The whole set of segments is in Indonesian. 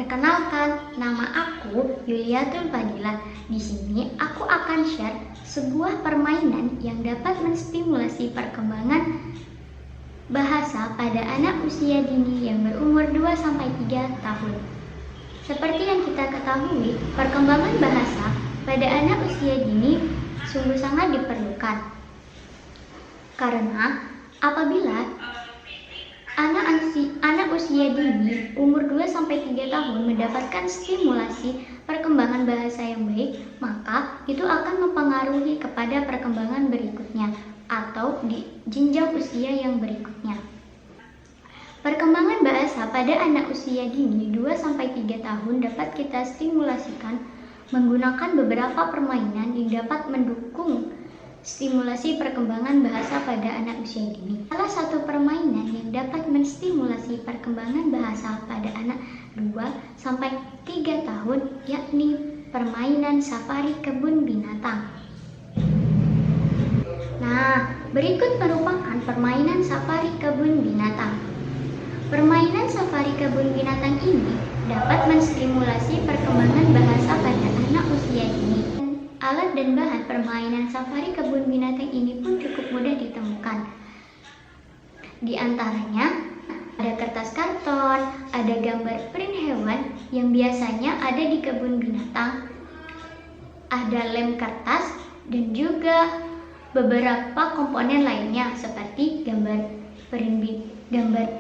Perkenalkan, nama aku Yuliatul Fadila. Di sini aku akan share sebuah permainan yang dapat menstimulasi perkembangan bahasa pada anak usia dini yang berumur 2-3 tahun. Seperti yang kita ketahui, perkembangan bahasa pada anak usia dini sungguh sangat diperlukan. Karena apabila anak usia dini umur 2-3 tahun mendapatkan stimulasi perkembangan bahasa yang baik, maka itu akan mempengaruhi kepada perkembangan berikutnya atau di jenjang usia yang berikutnya. Perkembangan bahasa pada anak usia dini 2-3 tahun dapat kita stimulasikan menggunakan beberapa permainan yang dapat mendukung stimulasi perkembangan bahasa pada anak usia dini. Salah satu permainan yang dapat menstimulasi perkembangan bahasa pada anak 2-3 tahun yakni permainan safari kebun binatang. Nah, berikut merupakan permainan safari kebun binatang. Permainan safari kebun binatang ini dapat menstimulasi perkembangan bahasa pada anak usia dini. Alat dan bahan permainan safari kebun binatang ini pun cukup mudah ditemukan. Di antaranya ada kertas karton, ada gambar print hewan yang biasanya ada di kebun binatang, ada lem kertas, dan juga beberapa komponen lainnya seperti gambar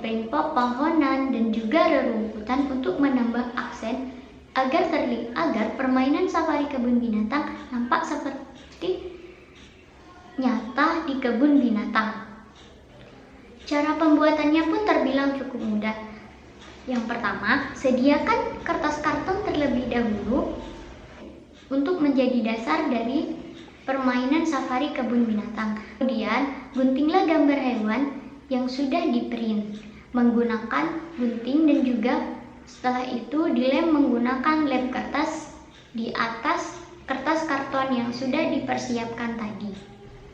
print pepohonan dan juga rerumputan untuk menambah aksen agar permainan safari kebun binatang nampak seperti nyata di kebun binatang. Cara pembuatannya pun terbilang cukup mudah. Yang pertama, sediakan kertas karton terlebih dahulu untuk menjadi dasar dari permainan safari kebun binatang. Kemudian, guntinglah gambar hewan yang sudah di-print menggunakan gunting dan juga setelah itu dilem menggunakan lem kertas di atas kertas karton yang sudah dipersiapkan tadi.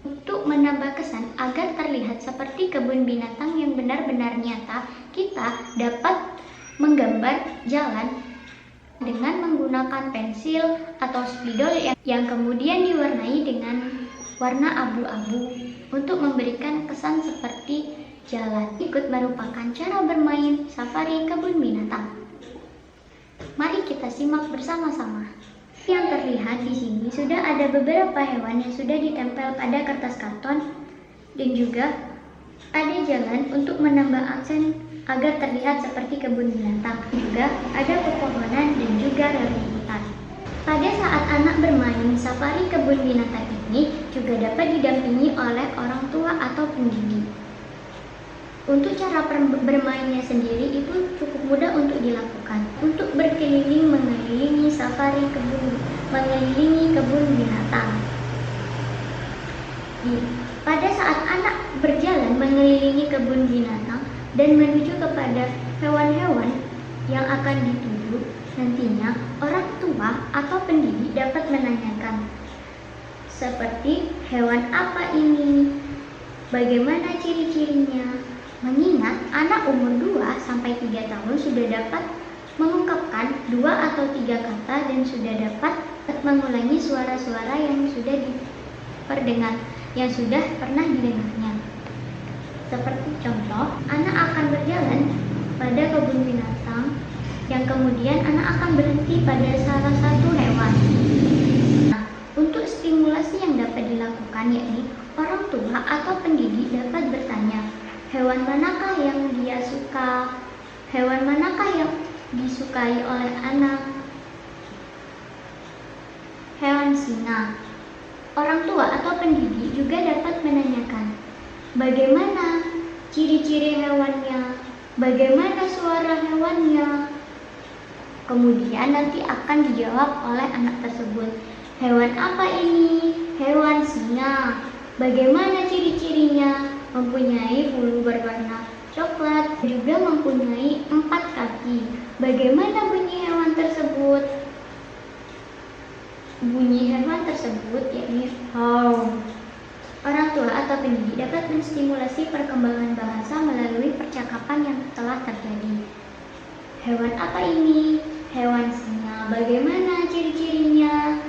Untuk menambah kesan agar terlihat seperti kebun binatang yang benar-benar nyata, kita dapat menggambar jalan dengan menggunakan pensil atau spidol yang kemudian diwarnai dengan warna abu-abu untuk memberikan kesan seperti jalan. Berikut merupakan cara bermain safari kebun binatang. Mari kita simak bersama-sama. Yang terlihat di sini sudah ada beberapa hewan yang sudah ditempel pada kertas karton dan juga ada jalan untuk menambah aksen agar terlihat seperti kebun binatang. Juga ada pepohonan dan juga rerumputan. Pada saat anak bermain safari kebun binatang ini juga dapat didampingi oleh orang tua atau pendidik. Untuk cara bermainnya sendiri itu cukup mudah untuk dilakukan. Untuk berkeliling mengelilingi kebun binatang. Pada saat anak berjalan mengelilingi kebun binatang dan menuju kepada hewan-hewan yang akan dituju, nantinya orang tua atau pendidik dapat menanyakan seperti hewan apa ini, bagaimana ciri-cirinya. Mengingat anak umur 2-3 tahun sudah dapat mengungkapkan 2 atau 3 kata dan sudah dapat mengulangi suara-suara yang sudah pernah didengarnya. Seperti contoh, anak akan berjalan pada kebun binatang yang kemudian anak akan berhenti pada salah satu hewan. Nah, untuk stimulasi yang dapat dilakukan yakni orang tua atau pendidik dapat bertanya, hewan manakah yang dia suka? Hewan manakah yang disukai oleh anak? Hewan singa. Orang tua atau pendidik juga dapat menanyakan, bagaimana ciri-ciri hewannya? Bagaimana suara hewannya? Kemudian nanti akan dijawab oleh anak tersebut. Hewan apa ini? Hewan singa. Bagaimana ciri-cirinya? Mempunyai bulu berwarna coklat, juga mempunyai 4 kaki. Bagaimana bunyi hewan tersebut? Bunyi hewan tersebut yakni how. Orang tua atau pendidik dapat menstimulasi perkembangan bahasa melalui percakapan yang telah terjadi. Hewan apa ini? hewan singa. Bagaimana ciri-cirinya?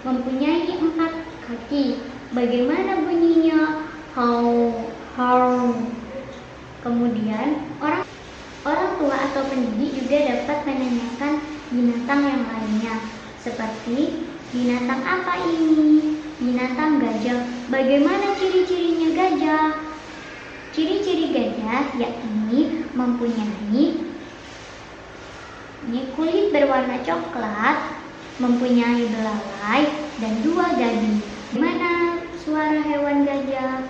Mempunyai 4 kaki. Bagaimana bunyinya? How, how. Kemudian orang tua atau pendidik juga dapat menanyakan binatang yang lainnya, seperti binatang apa ini? Binatang gajah. Bagaimana ciri-cirinya gajah? Ciri-ciri gajah yakni mempunyai kulit berwarna coklat, mempunyai belalai, dan 2 gagi. Gimana suara hewan gajah?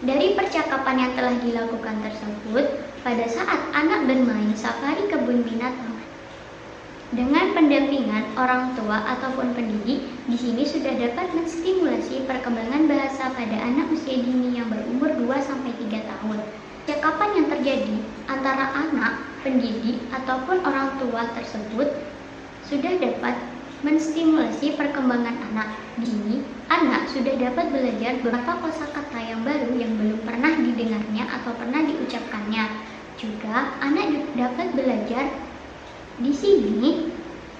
Dari percakapan yang telah dilakukan tersebut, pada saat anak bermain safari kebun binatang dengan pendampingan orang tua ataupun pendidik, di sini sudah dapat menstimulasi perkembangan bahasa pada anak usia dini yang berumur 2-3 tahun. Percakapan yang terjadi antara anak, pendidik, ataupun orang tua tersebut sudah dapat menstimulasi perkembangan anak. Di sini, anak sudah dapat belajar beberapa kosakata yang baru yang belum pernah didengarnya atau pernah diucapkannya. Juga, anak dapat belajar di sini.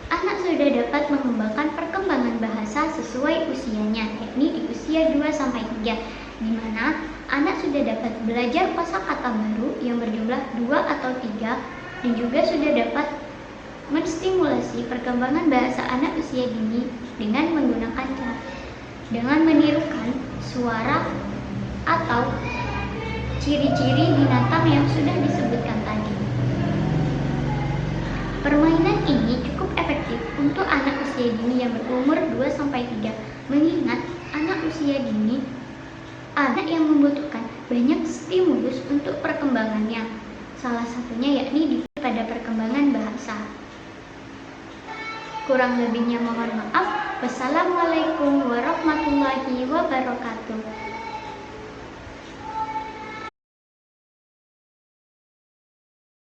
Anak sudah dapat mengembangkan perkembangan bahasa sesuai usianya, yakni di usia 2-3, di mana anak sudah dapat belajar kosakata baru yang berjumlah 2 atau 3, dan juga sudah dapat menstimulasi perkembangan bahasa anak usia dini dengan menirukan suara atau ciri-ciri binatang yang sudah disebutkan tadi. Permainan ini cukup efektif untuk anak usia dini yang berumur 2-3, mengingat anak usia dini anak yang membutuhkan banyak stimulus untuk perkembangannya. Salah satunya yakni pada perkembangan bahasa. Kurang lebihnya mohon maaf. Wassalamualaikum warahmatullahi wabarakatuh.